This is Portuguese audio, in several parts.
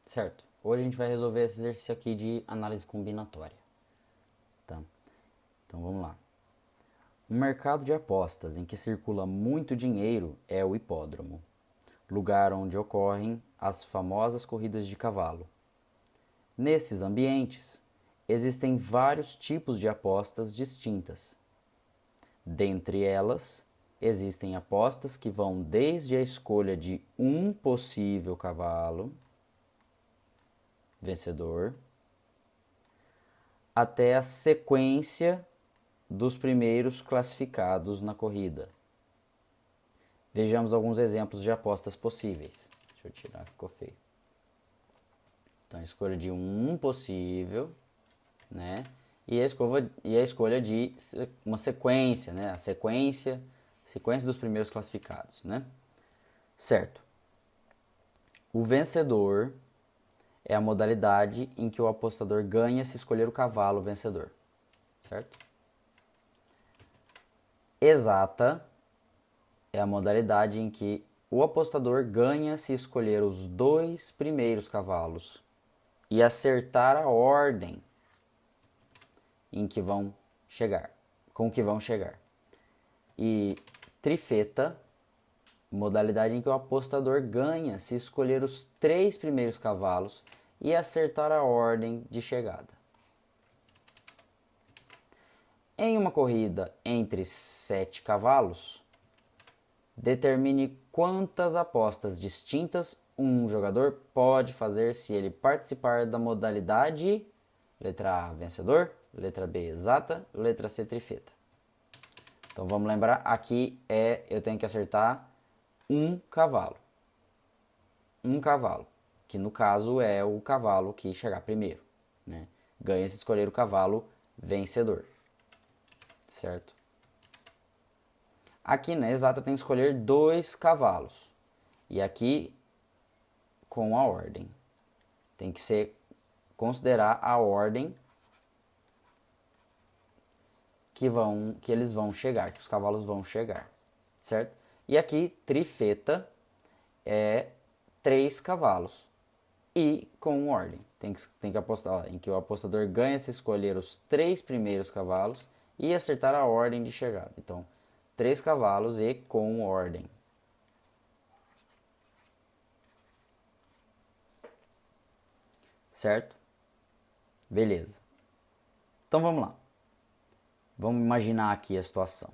certo? Hoje a gente vai resolver esse exercício aqui de análise combinatória, tá? Então vamos lá. Um mercado de apostas em que circula muito dinheiro é o hipódromo, lugar onde ocorrem as famosas corridas de cavalo. Nesses ambientes, existem vários tipos de apostas distintas. Dentre elas, existem apostas que vão desde a escolha de um possível cavalo vencedor até a sequência dos primeiros classificados na corrida. Vejamos alguns exemplos de apostas possíveis. Deixa eu tirar, ficou feio. Então, a escolha de um possível, né? E a escolha de uma sequência, né? A sequência dos primeiros classificados, né? Certo. O vencedor é a modalidade em que o apostador ganha se escolher o cavalo vencedor, certo? Exata é a modalidade em que o apostador ganha se escolher os dois primeiros cavalos e acertar a ordem em que vão chegar, com que vão chegar. E trifeta, modalidade em que o apostador ganha se escolher os três primeiros cavalos e acertar a ordem de chegada. Em uma corrida entre 7 cavalos, determine quantas apostas distintas um jogador pode fazer se ele participar da modalidade letra A, vencedor, letra B, exata, letra C, trifeta. Então vamos lembrar, aqui eu tenho que acertar um cavalo. Um cavalo, que no caso é o cavalo que chegar primeiro, né? Ganha se escolher o cavalo vencedor, certo? Aqui na exata eu tenho que escolher 2 cavalos. E aqui com a ordem. Tem que considerar a ordem que eles vão chegar, que os cavalos vão chegar, certo? E aqui trifeta é 3 cavalos e com ordem. Tem que apostar, ó, em que o apostador ganha se escolher os 3 primeiros cavalos e acertar a ordem de chegada. Então, 3 cavalos e com ordem. Certo? Beleza. Então vamos lá. Vamos imaginar aqui a situação.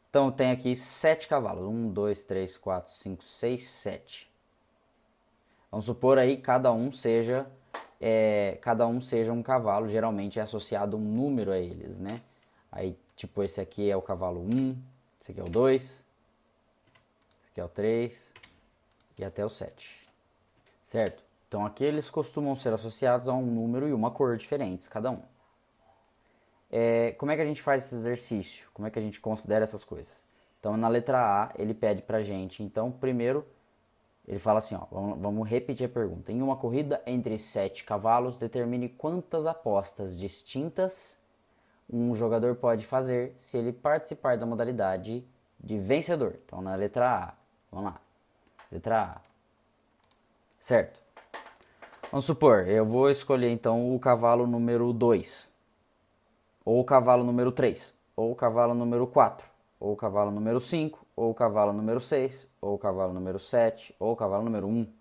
Então tem aqui 7 cavalos. 1, 2, 3, 4, 5, 6, 7. Vamos supor aí cada um seja um cavalo. Geralmente é associado um número a eles, né? Aí tipo esse aqui é o cavalo 1, esse aqui é o 2, esse aqui é o 3 e até o 7. Certo? Então aqui eles costumam ser associados a um número e uma cor diferentes, cada um. Como é que a gente faz esse exercício? Como é que a gente considera essas coisas? Então, na letra A, ele pede pra gente. Então, primeiro, ele fala assim, ó, vamos repetir a pergunta. Em uma corrida entre 7 cavalos, determine quantas apostas distintas um jogador pode fazer se ele participar da modalidade de vencedor. Então, na letra A, vamos lá. Letra A. Certo. Vamos supor, eu vou escolher então o cavalo número 2. Ou o cavalo número 3, ou o cavalo número 4, ou o cavalo número 5, ou o cavalo número 6, ou o cavalo número 7, ou o cavalo número 1.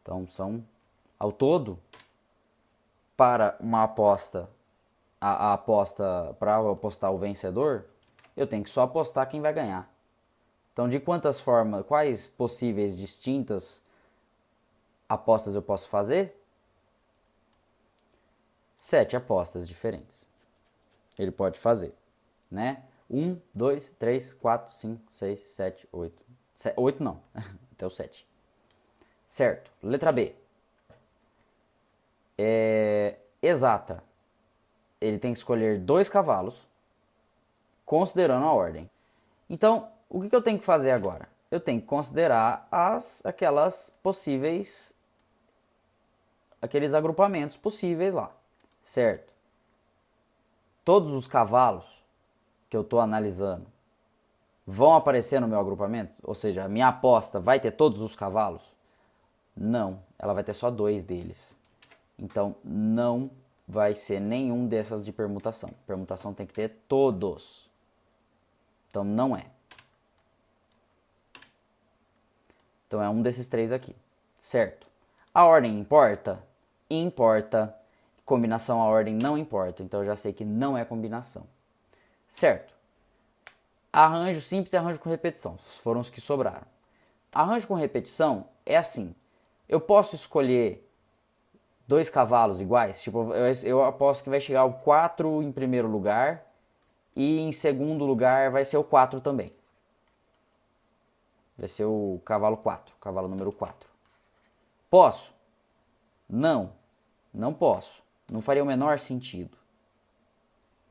Então são, ao todo, para uma aposta, a aposta para apostar o vencedor, eu tenho que só apostar quem vai ganhar. Então de quantas formas, quais possíveis distintas apostas eu posso fazer? 7 apostas diferentes. Ele pode fazer, né? 1, 2, 3, 4, 5, 6, 7, 8. 8 não, até o 7. Certo. Letra B. Exata. Ele tem que escolher 2 cavalos, considerando a ordem. Então, o que eu tenho que fazer agora? Eu tenho que considerar aquelas possíveis, aqueles agrupamentos possíveis lá, certo? Todos os cavalos que eu estou analisando vão aparecer no meu agrupamento? Ou seja, a minha aposta vai ter todos os cavalos? Não, ela vai ter só 2 deles. Então, não vai ser nenhum dessas de permutação. Permutação tem que ter todos. Então, não é. Então, é um desses 3 aqui. Certo? A ordem importa? Importa. Combinação, a ordem não importa. Então, eu já sei que não é combinação. Certo? Arranjo simples e arranjo com repetição. Foram os que sobraram. Arranjo com repetição é assim. Eu posso escolher 2 cavalos iguais? Tipo, eu aposto que vai chegar o 4 em primeiro lugar e em segundo lugar vai ser o 4 também. Vai ser o cavalo 4, cavalo número 4. Posso? Não, não posso. Não faria o menor sentido.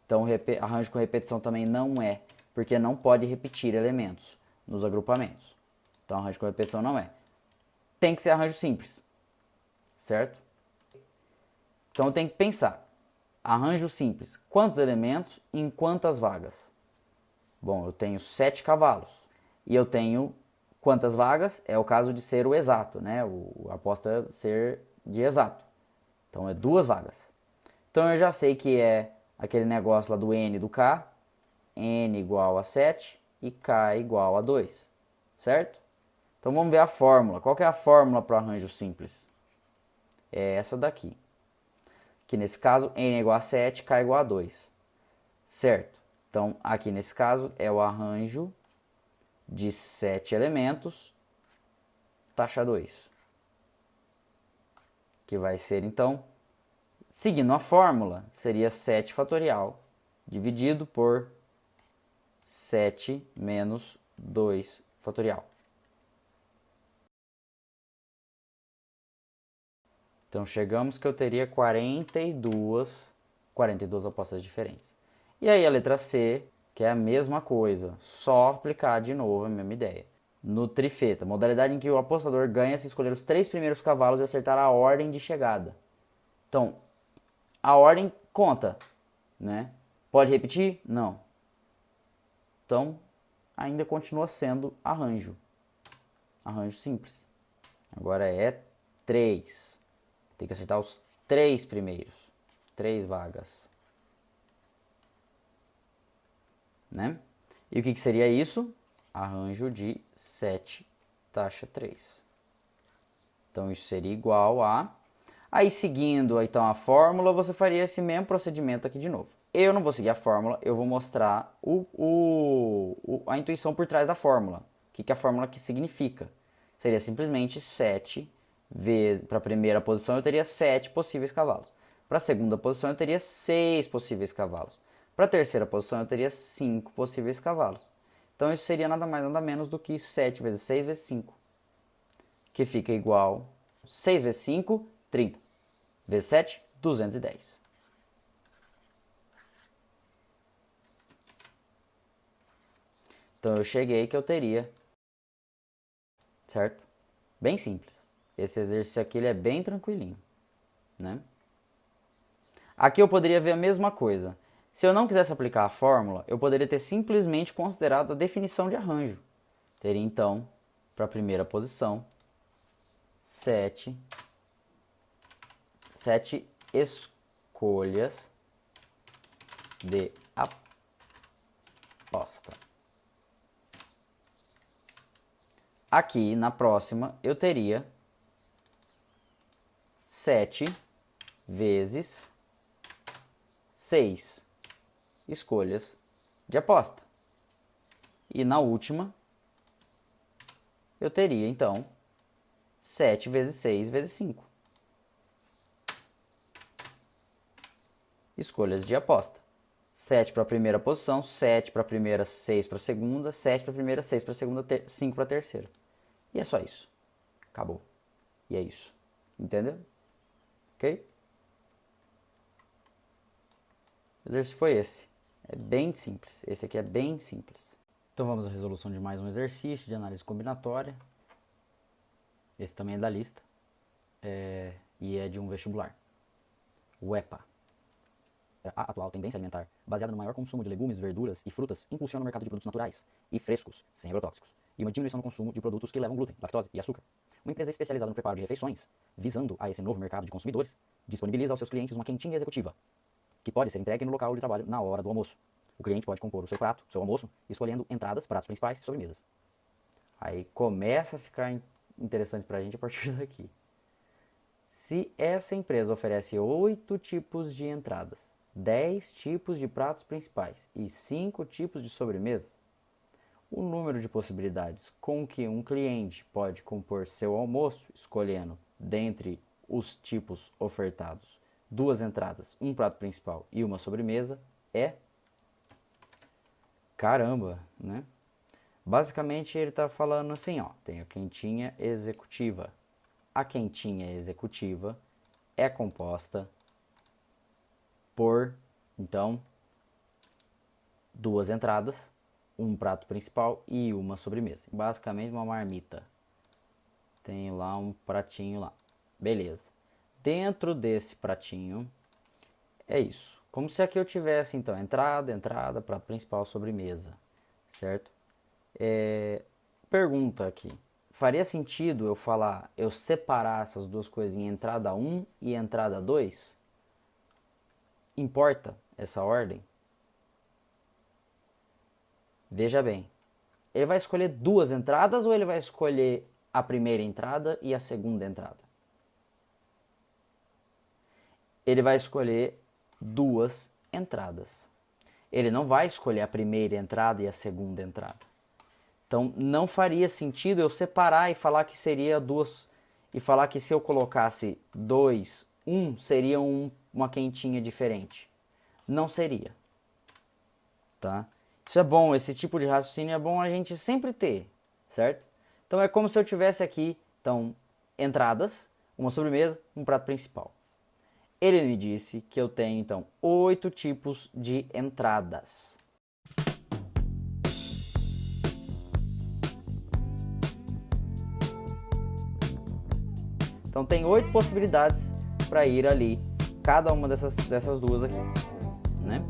Então, arranjo com repetição também não é, porque não pode repetir elementos nos agrupamentos. Então, arranjo com repetição não é. Tem que ser arranjo simples, certo? Então, eu tenho que pensar. Arranjo simples. Quantos elementos em quantas vagas? Bom, eu tenho 7 cavalos. E eu tenho quantas vagas? É o caso de ser o exato, né? A aposta é ser de exato. Então, é 2 vagas. Então, eu já sei que é aquele negócio lá do N do K. N igual a 7 e K igual a 2. Certo? Então, vamos ver a fórmula. Qual que é a fórmula para o arranjo simples? É essa daqui. Que nesse caso, N é igual a 7, K é igual a 2. Certo? Então, aqui nesse caso, é o arranjo de 7 elementos, taxa 2. Que vai ser, então, seguindo a fórmula, seria 7 fatorial dividido por 7 menos 2 fatorial. Então, chegamos que eu teria 42 apostas diferentes. E aí a letra C, que é a mesma coisa, só aplicar de novo a mesma ideia. No trifeta, modalidade em que o apostador ganha se escolher os 3 primeiros cavalos e acertar a ordem de chegada. Então, a ordem conta, né? Pode repetir? Não. Então, ainda continua sendo arranjo. Arranjo simples. Agora é 3. Tem que acertar os 3 primeiros. 3 vagas. Né? E o que seria isso? Arranjo de 7, taxa 3. Então, isso seria igual a... Aí, seguindo então a fórmula, você faria esse mesmo procedimento aqui de novo. Eu não vou seguir a fórmula, eu vou mostrar a intuição por trás da fórmula. O que a fórmula que significa? Seria simplesmente 7 vezes... Para a primeira posição, eu teria 7 possíveis cavalos. Para a segunda posição, eu teria 6 possíveis cavalos. Para a terceira posição, eu teria 5 possíveis cavalos. Então, isso seria nada mais nada menos do que 7 vezes 6 vezes 5. Que fica igual 6 vezes 5, 30. Vezes 7, 210. Então, eu cheguei que eu teria, certo? Bem simples. Esse exercício aqui ele é bem tranquilinho, né? Aqui eu poderia ver a mesma coisa. Se eu não quisesse aplicar a fórmula, eu poderia ter simplesmente considerado a definição de arranjo. Teria então, para a primeira posição, 7 escolhas de aposta. Aqui na próxima eu teria 7 vezes 6 escolhas de aposta. E na última eu teria então 7 vezes 6 vezes 5 escolhas de aposta. 7 para a primeira posição, 7 para a primeira, 6 para a segunda, 7 para a primeira, 6 para a segunda, 5 para a terceira. E é só isso. Acabou. E é isso. Entendeu? Ok? O exercício foi esse. É bem simples. Esse aqui é bem simples. Então vamos à resolução de mais um exercício de análise combinatória. Esse também é da lista. E é de um vestibular. O EPA. A atual tendência alimentar, baseada no maior consumo de legumes, verduras e frutas, impulsiona o mercado de produtos naturais e frescos, sem agrotóxicos, e uma diminuição no consumo de produtos que levam glúten, lactose e açúcar. Uma empresa especializada no preparo de refeições, visando a esse novo mercado de consumidores, disponibiliza aos seus clientes uma quentinha executiva, que pode ser entregue no local de trabalho na hora do almoço. O cliente pode compor o seu prato, o seu almoço, escolhendo entradas, pratos principais e sobremesas. Aí começa a ficar interessante pra gente a partir daqui. Se essa empresa oferece 8 tipos de entradas, 10 tipos de pratos principais e 5 tipos de sobremesas, o número de possibilidades com que um cliente pode compor seu almoço, escolhendo, dentre os tipos ofertados, 2 entradas, um prato principal e uma sobremesa, é... Caramba, né? Basicamente ele está falando assim, ó, tem a quentinha executiva. A quentinha executiva é composta por, então, 2 entradas, um prato principal e uma sobremesa. Basicamente uma marmita. Tem lá um pratinho lá. Beleza. Dentro desse pratinho, é isso. Como se aqui eu tivesse, então, entrada, prato principal, sobremesa. Certo? Pergunta aqui. Faria sentido eu separar essas duas coisas em entrada 1 e entrada 2? Importa essa ordem? Veja bem. Ele vai escolher 2 entradas ou ele vai escolher a primeira entrada e a segunda entrada? Ele vai escolher 2 entradas. Ele não vai escolher a primeira entrada e a segunda entrada. Então não faria sentido eu separar e falar que seria 2 e falar que se eu colocasse 2, 1 seria uma quentinha diferente. Não seria. Tá? Isso é bom, esse tipo de raciocínio é bom a gente sempre ter, certo? Então é como se eu tivesse aqui, então, entradas, uma sobremesa, um prato principal. Ele me disse que eu tenho, então, 8 tipos de entradas. Então tem 8 possibilidades para ir ali, cada uma dessas duas aqui, né?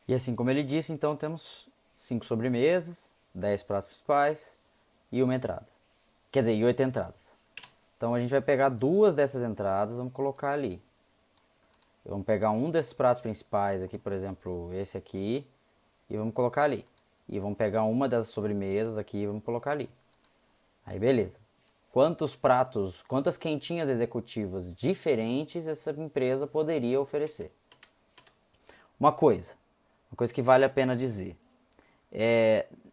E assim como ele disse, então temos 5 sobremesas, 10 pratos principais e uma entrada. Quer dizer, e 8 entradas. Então a gente vai pegar 2 dessas entradas, vamos colocar ali. Vamos pegar um desses pratos principais aqui, por exemplo, esse aqui, e vamos colocar ali. E vamos pegar uma dessas sobremesas aqui e vamos colocar ali. Aí beleza. Quantas quentinhas executivas diferentes essa empresa poderia oferecer? Uma coisa que vale a pena dizer.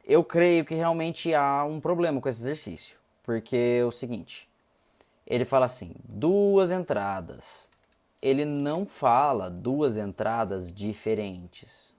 Eu creio que realmente há um problema com esse exercício. Porque é o seguinte, ele fala assim, 2 entradas. Ele não fala 2 entradas diferentes.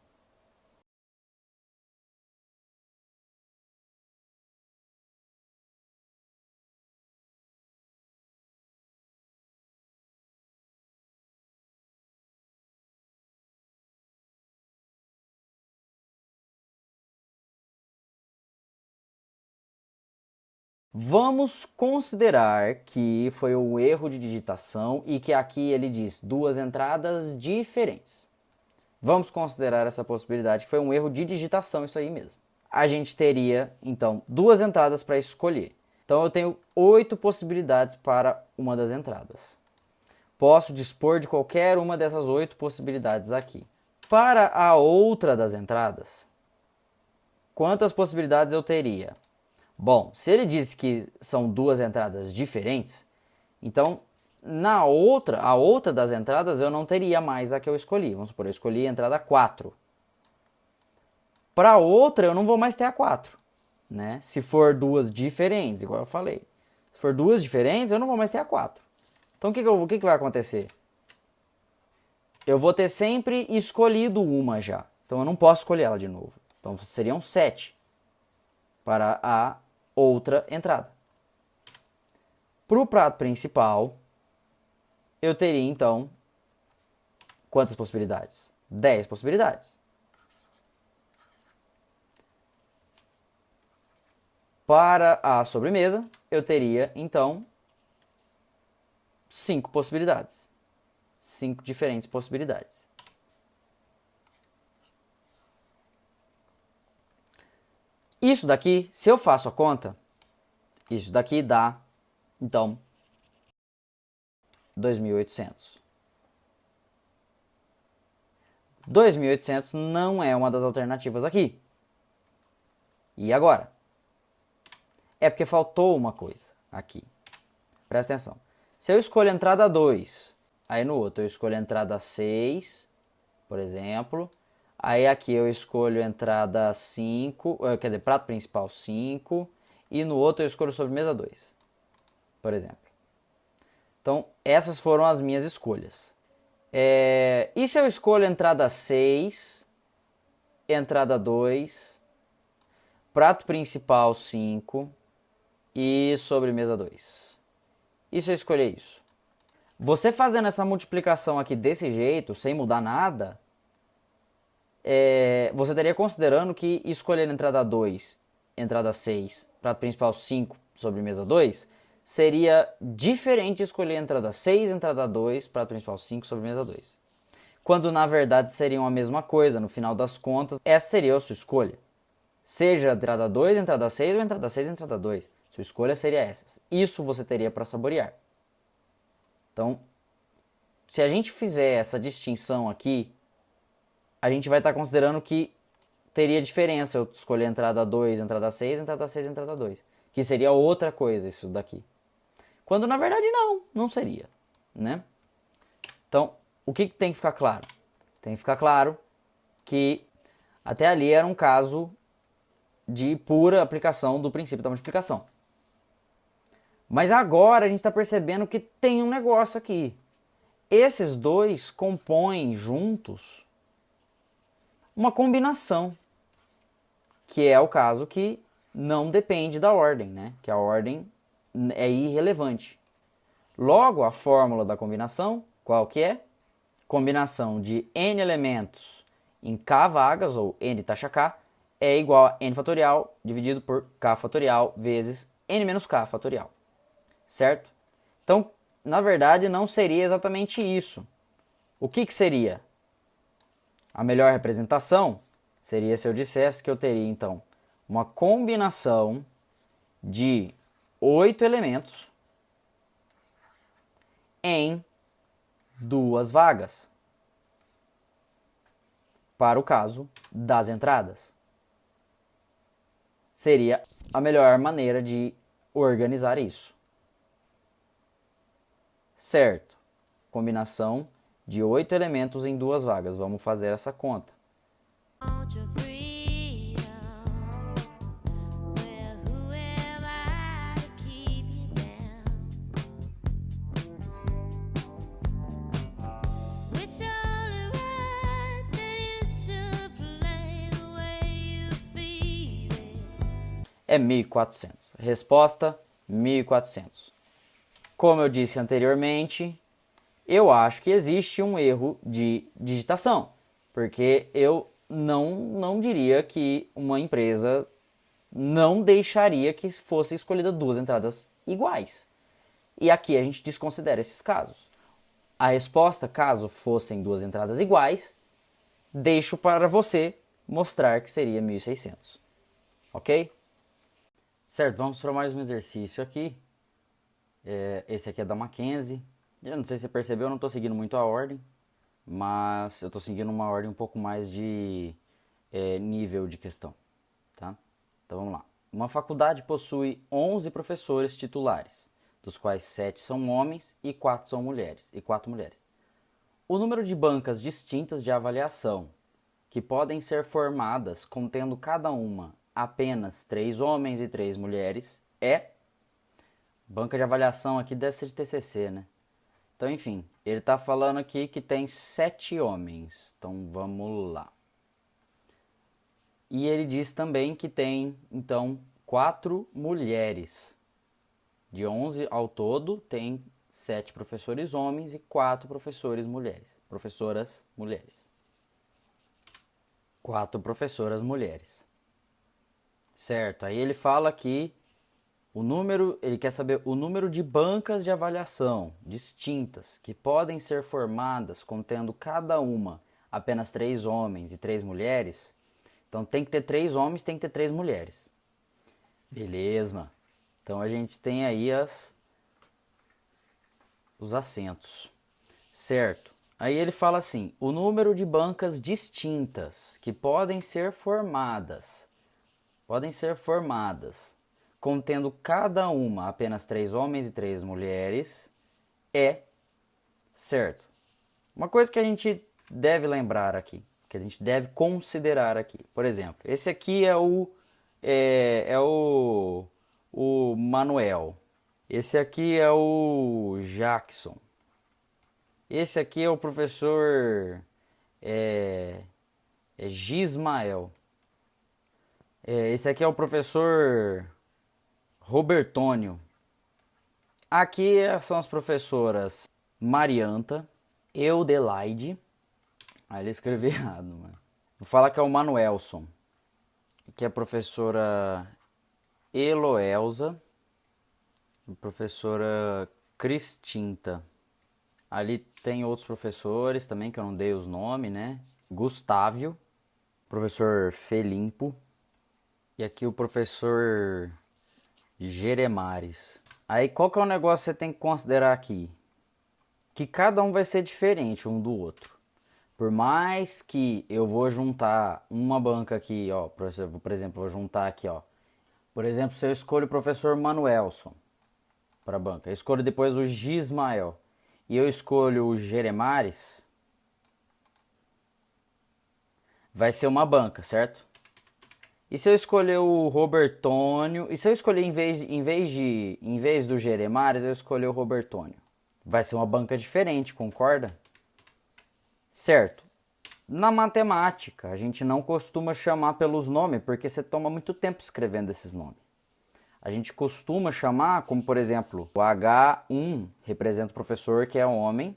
Vamos considerar que foi um erro de digitação e que aqui ele diz 2 entradas diferentes. Vamos considerar essa possibilidade que foi um erro de digitação, isso aí mesmo. A gente teria, então, 2 entradas para escolher. Então eu tenho 8 possibilidades para uma das entradas. Posso dispor de qualquer uma dessas 8 possibilidades aqui. Para a outra das entradas, quantas possibilidades eu teria? Bom, se ele disse que são 2 entradas diferentes, então a outra das entradas eu não teria mais a que eu escolhi. Vamos supor, eu escolhi a entrada 4. Para outra eu não vou mais ter a 4, né? Se for 2 diferentes, igual eu falei. Se for 2 diferentes, eu não vou mais ter a 4. Então o que vai acontecer? Eu vou ter sempre escolhido uma já. Então eu não posso escolher ela de novo. Então seriam 7 para a outra entrada. Para o prato principal, eu teria então quantas possibilidades? 10 possibilidades. Para a sobremesa, eu teria, então, 5 possibilidades. 5 diferentes possibilidades. Isso daqui, se eu faço a conta, isso daqui dá, então, 2.800. 2.800 não é uma das alternativas aqui. E agora? É porque faltou uma coisa aqui. Presta atenção. Se eu escolho a entrada 2, aí no outro eu escolho a entrada 6, por exemplo. Aí aqui eu escolho a entrada 5, quer dizer, prato principal 5. E no outro eu escolho sobremesa 2, por exemplo. Então, essas foram as minhas escolhas. E se eu escolho a entrada 6, entrada 2, prato principal 5 e sobremesa 2? E se eu escolher isso? Você fazendo essa multiplicação aqui desse jeito, sem mudar nada, você estaria considerando que escolher entrada 2, entrada 6, prato principal 5, sobremesa 2, seria diferente de escolher entrada 6, entrada 2, prato principal 5, sobremesa 2. Quando na verdade seriam a mesma coisa, no final das contas, essa seria a sua escolha. Seja entrada 2, entrada 6 ou entrada 6, entrada 2. Sua escolha seria essa. Isso você teria para saborear. Então, se a gente fizer essa distinção aqui, a gente vai estar considerando que teria diferença eu escolher entrada 2, entrada 6, entrada 6, entrada 2. Que seria outra coisa isso daqui. Quando na verdade não seria, né? Então, o que tem que ficar claro? Tem que ficar claro que até ali era um caso de pura aplicação do princípio da multiplicação. Mas agora a gente está percebendo que tem um negócio aqui. Esses dois compõem juntos uma combinação, que é o caso que não depende da ordem, né? Que a ordem é irrelevante. Logo, a fórmula da combinação, qual que é? Combinação de n elementos em k vagas, ou n taxa k, é igual a n fatorial dividido por k fatorial vezes n menos k fatorial. Certo? Então, na verdade, não seria exatamente isso. O que seria? A melhor representação seria se eu dissesse que eu teria, então, uma combinação de 8 elementos em 2 vagas, para o caso das entradas. Seria a melhor maneira de organizar isso. Certo. Combinação de 8 elementos em 2 vagas. Vamos fazer essa conta. É 1.400. Resposta, 1.400. Como eu disse anteriormente, eu acho que existe um erro de digitação, porque eu não diria que uma empresa não deixaria que fosse escolhida 2 entradas iguais. E aqui a gente desconsidera esses casos. A resposta, caso fossem 2 entradas iguais, deixo para você mostrar que seria 1.600. Ok? Certo, vamos para mais um exercício aqui. Esse aqui é da Mackenzie. Eu não sei se você percebeu, eu não estou seguindo muito a ordem, mas eu estou seguindo uma ordem um pouco mais de nível de questão. Tá? Então vamos lá. Uma faculdade possui 11 professores titulares, dos quais 7 são homens e 4 são mulheres, O número de bancas distintas de avaliação que podem ser formadas contendo cada uma apenas 3 homens e 3 mulheres é... Banca de avaliação aqui deve ser de TCC, né? Então, enfim, ele está falando aqui que tem 7 homens. Então, vamos lá. E ele diz também que tem, então, 4 mulheres. De 11 ao todo, tem 7 professores homens e 4 professores mulheres. Professoras mulheres. 4 professoras mulheres. Certo, aí ele fala que Ele quer saber o número de bancas de avaliação distintas que podem ser formadas contendo cada uma apenas 3 homens e 3 mulheres. Então tem que ter 3 homens, tem que ter 3 mulheres. Beleza. Então a gente tem aí os assentos. Certo. Aí ele fala assim, o número de bancas distintas que podem ser formadas, contendo cada uma apenas 3 homens e 3 mulheres, é certo. Uma coisa que a gente deve lembrar aqui, que a gente deve considerar aqui. Por exemplo, esse aqui é o Manuel. Esse aqui é o Jackson. Esse aqui é o professor Gismael. Esse aqui é o professor Robertônio. Aqui são as professoras Marianta, Eudelaide. Aí ele escreveu errado, mano. Vou falar que é o Manuelson. Aqui é a professora Eloelza. A professora Cristinta. Ali tem outros professores também, que eu não dei os nomes, né? Gustávio, professor Felimpo. E aqui o professor Jeremares. Aí qual que é o negócio que você tem que considerar aqui? Que cada um vai ser diferente um do outro. Por mais que eu vou juntar uma banca aqui, ó, por exemplo, vou juntar aqui, ó. Por exemplo, se eu escolho o professor Manuelson para a banca, eu escolho depois o Gismael e eu escolho o Jeremares, vai ser uma banca, certo? E se eu escolher o Robertônio, e se eu escolher em vez do Jeremares, eu escolher o Robertônio, vai ser uma banca diferente, concorda? Certo. Na matemática, a gente não costuma chamar pelos nomes, porque você toma muito tempo escrevendo esses nomes. A gente costuma chamar, como por exemplo, o H1 representa o professor, que é homem.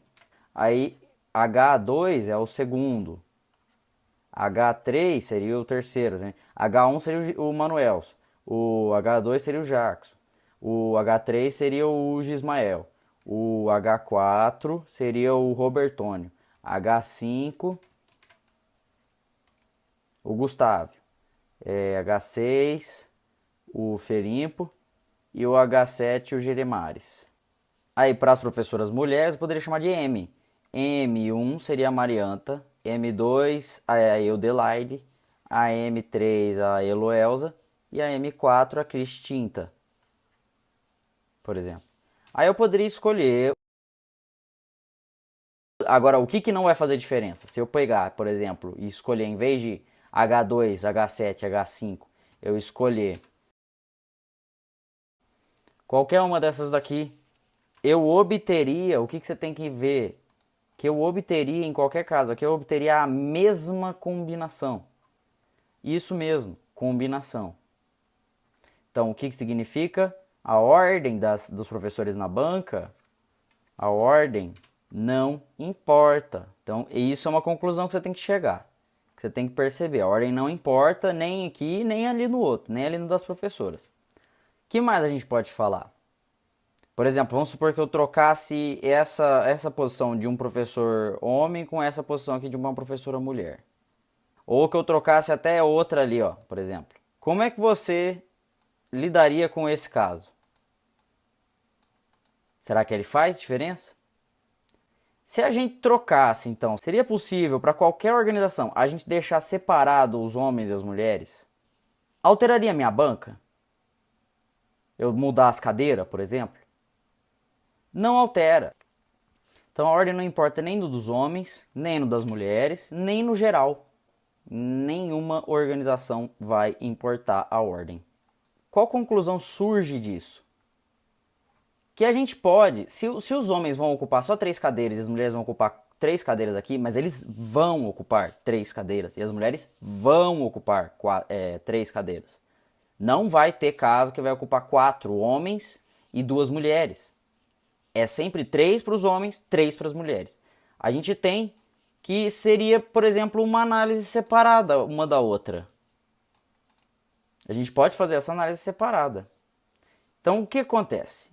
Aí H2 é o segundo. H3 seria o terceiro, né? H1 seria o Manuel. O H2 seria o Jackson. O H3 seria o Gismael. O H4 seria o Robertônio. H5, o Gustavo. H6, o Felimpo. E o H7, o Jeremares. Aí, para as professoras mulheres, eu poderia chamar de M. M1 seria a Marianta. M2, a Eudelaide. A M3, a Eloelza. E a M4, a Cristinta. Por exemplo. Aí eu poderia escolher. Agora, o que não vai fazer diferença? Se eu pegar, por exemplo, e escolher, em vez de H2, H7, H5, eu escolher qualquer uma dessas daqui, eu obteria, o que você tem que ver? Que eu obteria em qualquer caso, aqui eu obteria a mesma combinação. Isso mesmo, combinação. Então, o que significa? A ordem dos professores na banca, a ordem não importa. Então, isso é uma conclusão que você tem que chegar. Que você tem que perceber. A ordem não importa nem aqui, nem ali no outro, nem ali no das professoras. O que mais a gente pode falar? Por exemplo, vamos supor que eu trocasse essa posição de um professor homem com essa posição aqui de uma professora mulher. Ou que eu trocasse até outra ali, ó, por exemplo. Como é que você lidaria com esse caso? Será que ele faz diferença? Se a gente trocasse, então, seria possível para qualquer organização a gente deixar separado os homens e as mulheres? Alteraria minha banca? Eu mudar as cadeiras, por exemplo? Não altera. Então a ordem não importa nem no dos homens, nem no das mulheres, nem no geral. Nenhuma organização vai importar a ordem. Qual conclusão surge disso? Que a gente pode, se os homens vão ocupar só 3 cadeiras e as mulheres vão ocupar 3 cadeiras aqui, mas eles vão ocupar 3 cadeiras e as mulheres vão ocupar 3 cadeiras. Não vai ter caso que vai ocupar 4 homens e 2 mulheres. É sempre 3 para os homens, 3 para as mulheres. A gente tem que seria, por exemplo, uma análise separada uma da outra. A gente pode fazer essa análise separada. Então, o que acontece?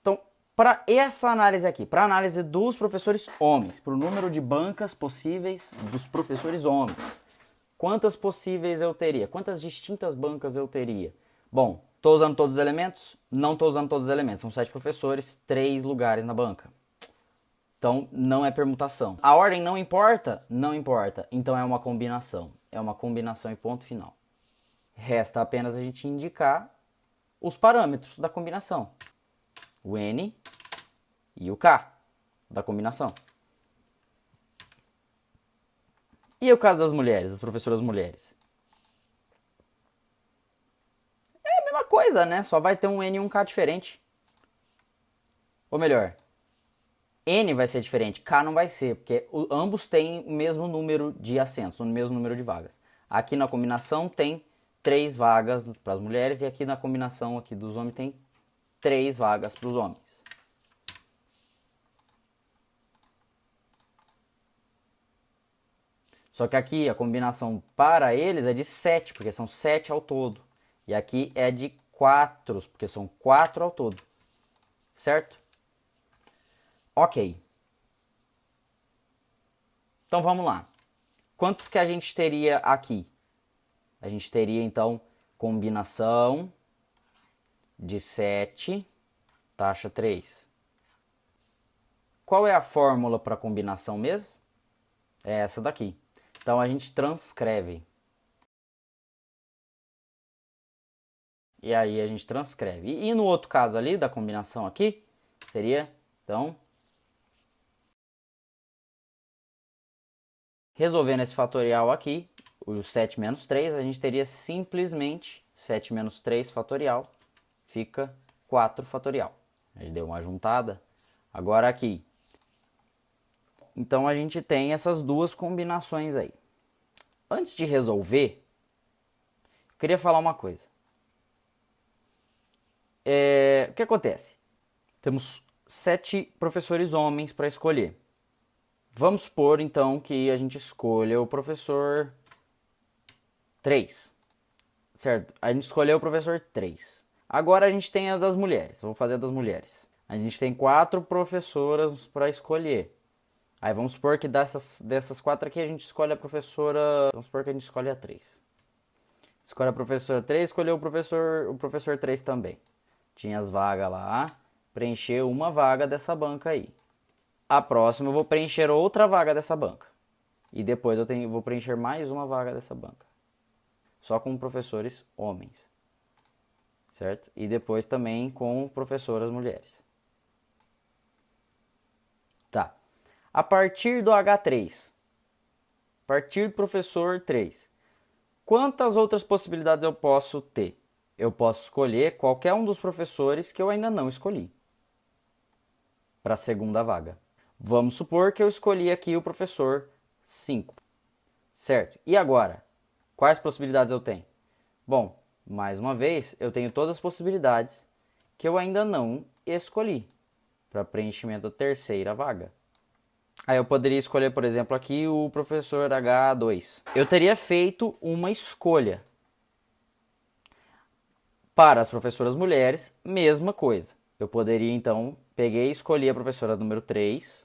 Então, para essa análise aqui, para a análise dos professores homens, para o número de bancas possíveis dos professores homens, quantas possíveis eu teria? Quantas distintas bancas eu teria? Bom, estou usando todos os elementos? Não estou usando todos os elementos. São 7 professores, 3 lugares na banca. Então, não é permutação. A ordem não importa? Não importa. Então, é uma combinação. É uma combinação e ponto final. Resta apenas a gente indicar os parâmetros da combinação. O N e o K da combinação. E o caso das mulheres, das professoras mulheres? É a mesma coisa, né? Só vai ter um N e um K diferente. Ou melhor, N vai ser diferente, K não vai ser, porque ambos têm o mesmo número de assentos, o mesmo número de vagas. Aqui na combinação tem 3 vagas para as mulheres e aqui na combinação aqui dos homens tem 3 vagas para os homens. Só que aqui a combinação para eles é de 7, porque são 7 ao todo. E aqui é de 4, porque são 4 ao todo. Certo? Ok. Então vamos lá. Quantos que a gente teria aqui? A gente teria então combinação de 7, taxa 3. Qual é a fórmula para combinação mesmo? É essa daqui. Então a gente transcreve. E aí a gente transcreve. E no outro caso ali, da combinação aqui, seria, então, resolvendo esse fatorial aqui, o 7 menos 3, a gente teria simplesmente 7 menos 3 fatorial, fica 4 fatorial. A gente deu uma juntada. Agora aqui. Então a gente tem essas duas combinações aí. Antes de resolver, eu queria falar uma coisa. O que acontece? Temos 7 professores homens para escolher. Vamos supor, então, que a gente escolha o professor 3. Certo? A gente escolheu o professor 3. Agora a gente tem a das mulheres. Vou fazer a das mulheres. A gente tem 4 professoras para escolher. Aí vamos supor que dessas 4 aqui a gente escolhe a professora... Vamos supor que a gente escolhe a 3. Escolhe a professora 3, escolheu o professor 3 também. Tinha as vagas lá. Preencher uma vaga dessa banca aí. A próxima eu vou preencher outra vaga dessa banca. E depois vou preencher mais uma vaga dessa banca. Só com professores homens. Certo? E depois também com professoras mulheres. Tá. A partir do H3. A partir do professor 3. Quantas outras possibilidades eu posso ter? Eu posso escolher qualquer um dos professores que eu ainda não escolhi. Para a segunda vaga. Vamos supor que eu escolhi aqui o professor 5. Certo? E agora? Quais possibilidades eu tenho? Bom, mais uma vez, eu tenho todas as possibilidades que eu ainda não escolhi para preenchimento da terceira vaga. Aí eu poderia escolher, por exemplo, aqui o professor H2. Eu teria feito uma escolha. Para as professoras mulheres, mesma coisa. Eu poderia, então, peguei e escolhi a professora número 3.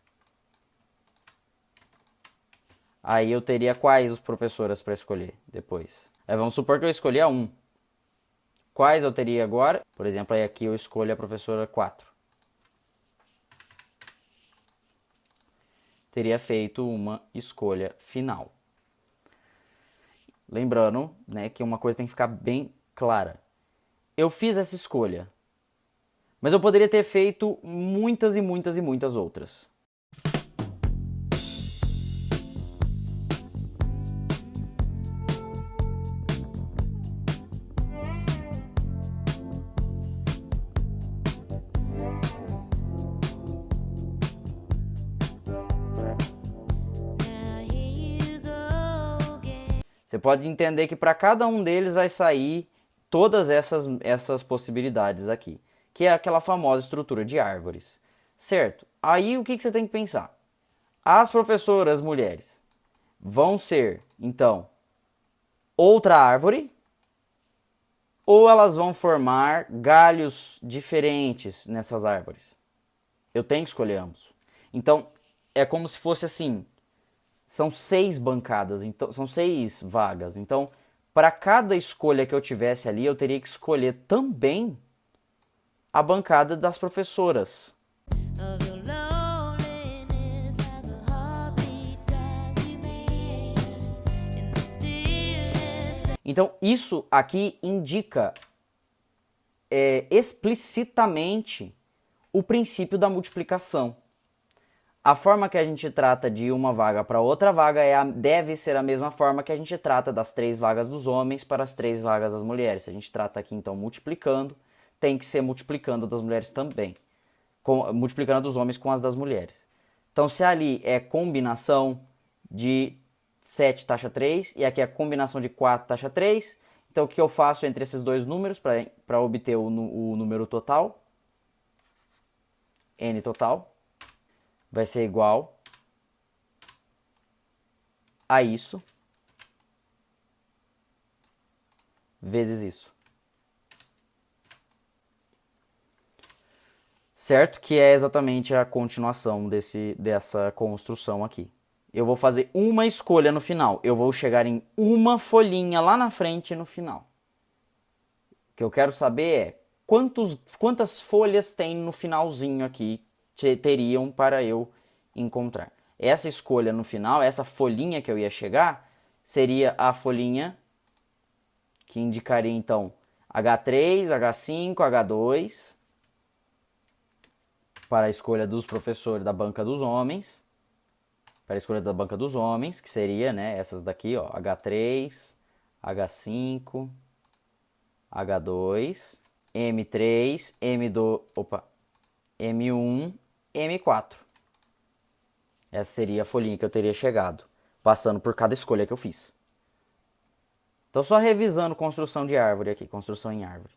Aí eu teria quais as professoras para escolher depois? Aí vamos supor que eu escolhi a 1. Quais eu teria agora? Por exemplo, aí aqui eu escolho a professora 4. Teria feito uma escolha final. Lembrando, né, que uma coisa tem que ficar bem clara. Eu fiz essa escolha, mas eu poderia ter feito muitas e muitas e muitas outras. Você pode entender que para cada um deles vai sair todas essas possibilidades aqui, que é aquela famosa estrutura de árvores, certo? Aí o que você tem que pensar? As professoras mulheres vão ser, então, outra árvore ou elas vão formar galhos diferentes nessas árvores. Eu tenho que escolher ambos. Então, é como se fosse assim, são 6 bancadas, então são 6 vagas. Então, para cada escolha que eu tivesse ali, eu teria que escolher também a bancada das professoras. Então, isso aqui indica explicitamente o princípio da multiplicação. A forma que a gente trata de uma vaga para outra vaga deve ser a mesma forma que a gente trata das 3 vagas dos homens para as 3 vagas das mulheres. Se a gente trata aqui, então, multiplicando, tem que ser multiplicando das mulheres também. Multiplicando dos homens com as das mulheres. Então, se ali é combinação de 7 taxa 3 e aqui é combinação de 4 taxa 3, então o que eu faço entre esses dois números para obter o número total? N total vai ser igual a isso vezes isso. Certo? Que é exatamente a continuação dessa construção aqui. Eu vou fazer uma escolha no final. Eu vou chegar em uma folhinha lá na frente no final. O que eu quero saber é quantas folhas tem no finalzinho aqui teriam para eu encontrar. Essa escolha no final, essa folhinha que eu ia chegar, seria a folhinha que indicaria então H3, H5, H2 para a escolha dos professores da banca dos homens. Para a escolha da banca dos homens, que seria, né, essas daqui, ó, H3, H5, H2, M3, M1, M4. Essa seria a folhinha que eu teria chegado, passando por cada escolha que eu fiz. Então, só revisando construção de árvore aqui, construção em árvore.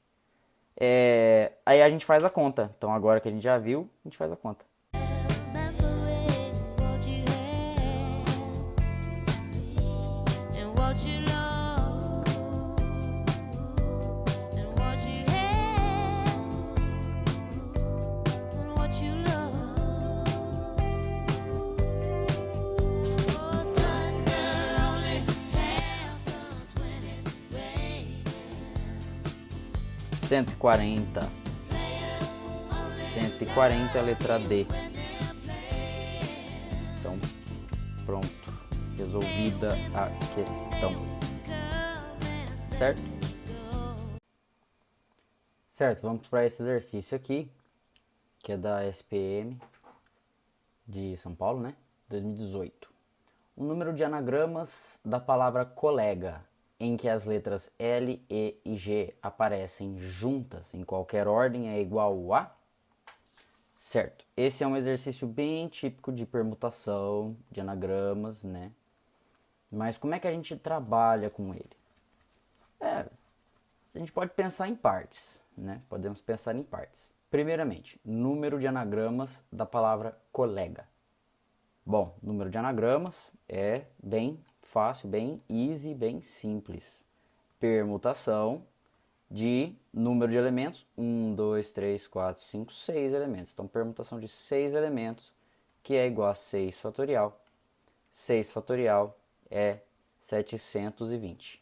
Aí a gente faz a conta. Então, agora que a gente já viu, a gente faz a conta. Cento e quarenta é a letra D. Então, pronto. Resolvida a questão. Certo? Certo, vamos para esse exercício aqui, que é da SPM de São Paulo, né? 2018. O número de anagramas da palavra colega, em que as letras L, E e G aparecem juntas em qualquer ordem, é igual a... Certo, esse é um exercício bem típico de permutação, de anagramas, né? Mas como é que a gente trabalha com ele? A gente pode pensar em partes, né? Podemos pensar em partes. Primeiramente, número de anagramas da palavra colega. Bom, número de anagramas é bem fácil, bem easy, bem simples. Permutação de número de elementos, 1, 2, 3, 4, 5, 6 elementos. Então, permutação de 6 elementos, que é igual a 6 fatorial. 6 fatorial é 720.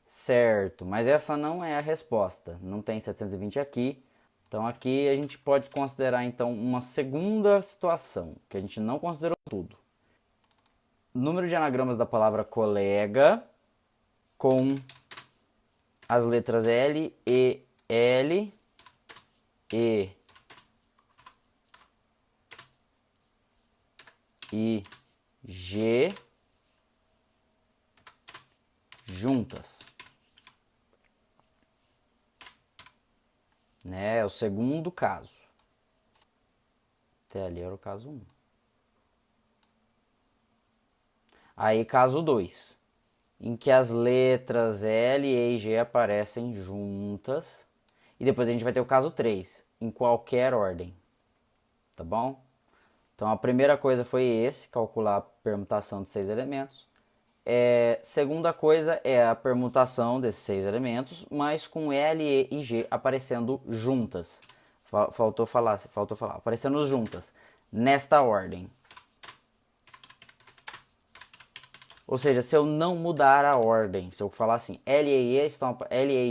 Certo, mas essa não é a resposta. Não tem 720 aqui. Então, aqui a gente pode considerar então uma segunda situação, que a gente não considerou tudo. Número de anagramas da palavra colega com as letras L, E, L, E e G juntas. Né? É o segundo caso. Até ali era o caso 1. Aí, caso 2, em que as letras L, E e G aparecem juntas. E depois a gente vai ter o caso 3, em qualquer ordem. Tá bom? Então, a primeira coisa foi calcular a permutação de 6 elementos. segunda coisa é a permutação desses 6 elementos, mas com L, E e G aparecendo juntas. Faltou falar, aparecendo juntas, nesta ordem. Ou seja, se eu não mudar a ordem, se eu falar assim, L, E e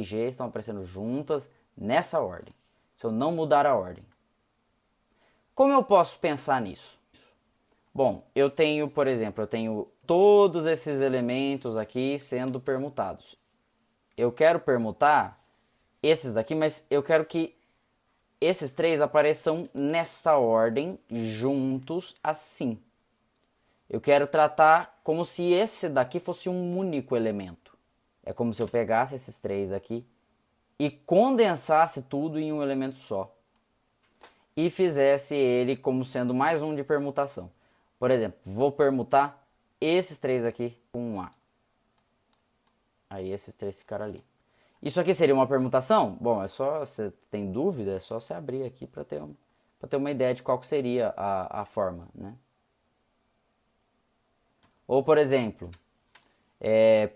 G estão aparecendo juntas nessa ordem. Se eu não mudar a ordem. Como eu posso pensar nisso? Bom, eu tenho, por exemplo, todos esses elementos aqui sendo permutados. Eu quero permutar esses daqui, mas eu quero que esses 3 apareçam nessa ordem, juntos, assim. Eu quero tratar como se esse daqui fosse um único elemento. É como se eu pegasse esses 3 aqui e condensasse tudo em um elemento só. E fizesse ele como sendo mais um de permutação. Por exemplo, vou permutar esses 3 aqui com um A. Aí esses 3 ficaram ali. Isso aqui seria uma permutação? Bom, você tem dúvida, é só você abrir aqui para ter uma ideia de qual que seria a forma, né? Ou, por exemplo,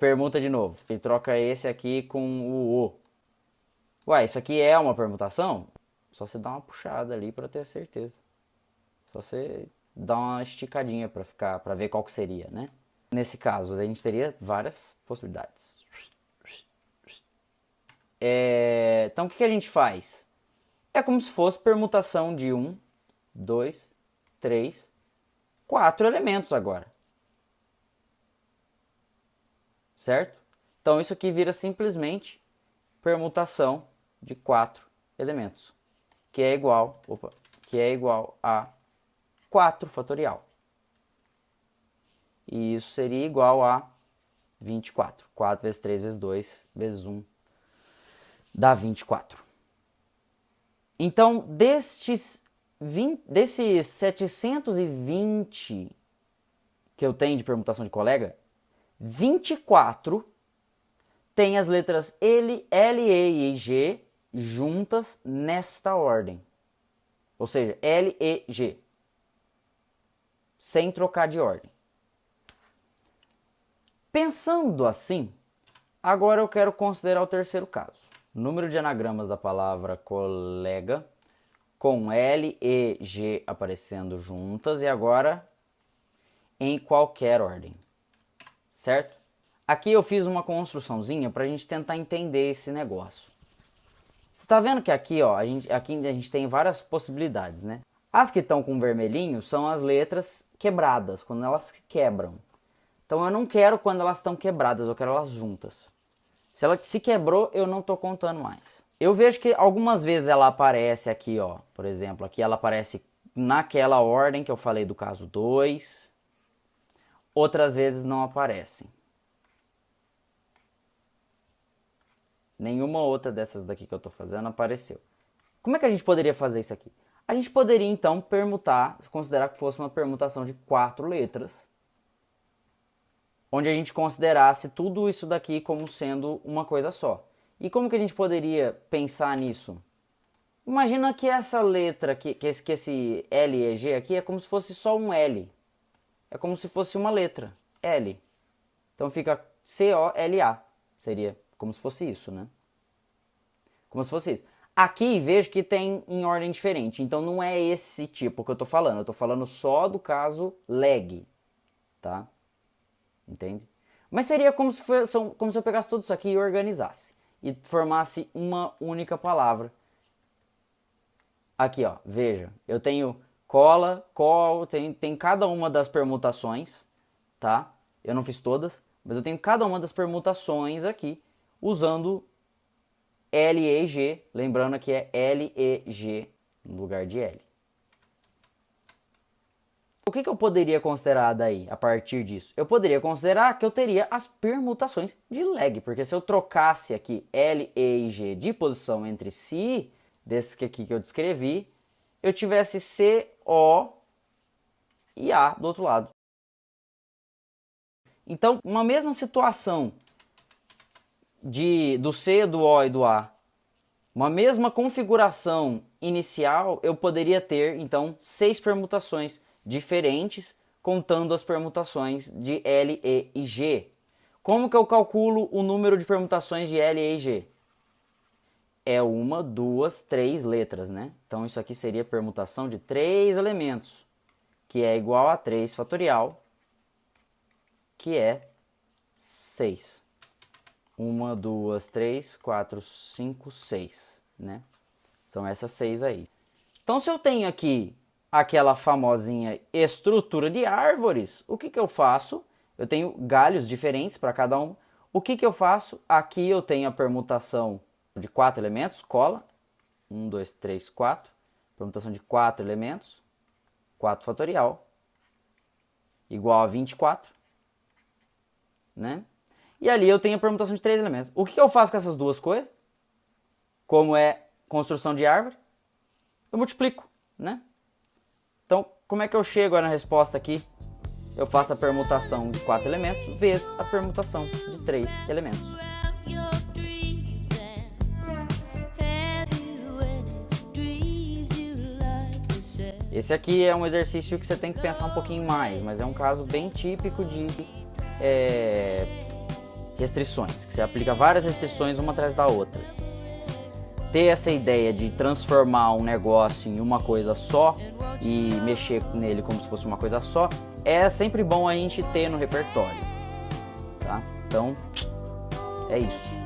permuta de novo. Ele troca esse aqui com o O. Ué, isso aqui é uma permutação? Só você dar uma puxada ali para ter certeza. Só você dar uma esticadinha para ver qual que seria, né? Nesse caso, a gente teria várias possibilidades. Então, o que a gente faz? É como se fosse permutação de 1, 2, 3, 4 elementos agora. Certo? Então, isso aqui vira simplesmente permutação de 4 elementos, que é igual a 4 fatorial. E isso seria igual a 24. 4 vezes 3 vezes 2 vezes 1 dá 24. Então, desses 720 que eu tenho de permutação de colega, 24 tem as letras L, E e G juntas nesta ordem. Ou seja, L, E, G. Sem trocar de ordem. Pensando assim, agora eu quero considerar o terceiro caso. Número de anagramas da palavra colega com L, E, G aparecendo juntas e agora em qualquer ordem. Certo? Aqui eu fiz uma construçãozinha para a gente tentar entender esse negócio. Você está vendo que aqui, ó, aqui a gente tem várias possibilidades, né? As que estão com vermelhinho são as letras quebradas, quando elas se quebram. Então eu não quero quando elas estão quebradas, eu quero elas juntas. Se ela se quebrou, eu não estou contando mais. Eu vejo que algumas vezes ela aparece aqui, ó. Por exemplo, aqui ela aparece naquela ordem que eu falei do caso 2. Outras vezes não aparecem. Nenhuma outra dessas daqui que eu estou fazendo apareceu. Como é que a gente poderia fazer isso aqui? A gente poderia então permutar, considerar que fosse uma permutação de 4 letras, onde a gente considerasse tudo isso daqui como sendo uma coisa só. E como que a gente poderia pensar nisso? Imagina que essa letra, que esse L e G aqui é como se fosse só um L. É como se fosse uma letra, L. Então fica C-O-L-A. Seria como se fosse isso, né? Como se fosse isso. Aqui vejo que tem em ordem diferente. Então não é esse tipo que eu tô falando. Eu tô falando só do caso leg. Tá? Entende? Mas seria como se eu pegasse tudo isso aqui e organizasse. E formasse uma única palavra. Aqui, ó. Veja. Eu tenho cola, col, tem cada uma das permutações. Tá? Eu não fiz todas. Mas eu tenho cada uma das permutações aqui. Usando L, E, G. Lembrando que é L, E, G no lugar de L. O que eu poderia considerar daí, a partir disso? Eu poderia considerar que eu teria as permutações de leg, porque se eu trocasse aqui L, E e G de posição entre si, desses aqui que eu descrevi, eu tivesse C, O e A do outro lado. Então, uma mesma situação do C, do O e do A, uma mesma configuração inicial, eu poderia ter, então, 6 permutações diferentes contando as permutações de L, E e G. Como que eu calculo o número de permutações de L, E e G? É 1, 2, 3 letras, né? Então isso aqui seria permutação de 3 elementos, que é igual a 3 fatorial, que é 6. 1, 2, 3, 4, 5, 6, né? São essas 6 aí. Então se eu tenho aqui aquela famosinha estrutura de árvores, o que que eu faço? Eu tenho galhos diferentes para cada um. O que que eu faço? Aqui eu tenho a permutação de 4 elementos, cola. 1, 2, 3, 4. Permutação de 4 elementos. 4 fatorial. Igual a 24. Né? E ali eu tenho a permutação de 3 elementos. O que eu faço com essas duas coisas? Como é construção de árvore? Eu multiplico, né? Então, como é que eu chego na resposta aqui? Eu faço a permutação de 4 elementos vezes a permutação de 3 elementos. Esse aqui é um exercício que você tem que pensar um pouquinho mais, mas é um caso bem típico de restrições, que você aplica várias restrições uma atrás da outra. Ter essa ideia de transformar um negócio em uma coisa só e mexer nele como se fosse uma coisa só é sempre bom a gente ter no repertório, tá? Então, é isso.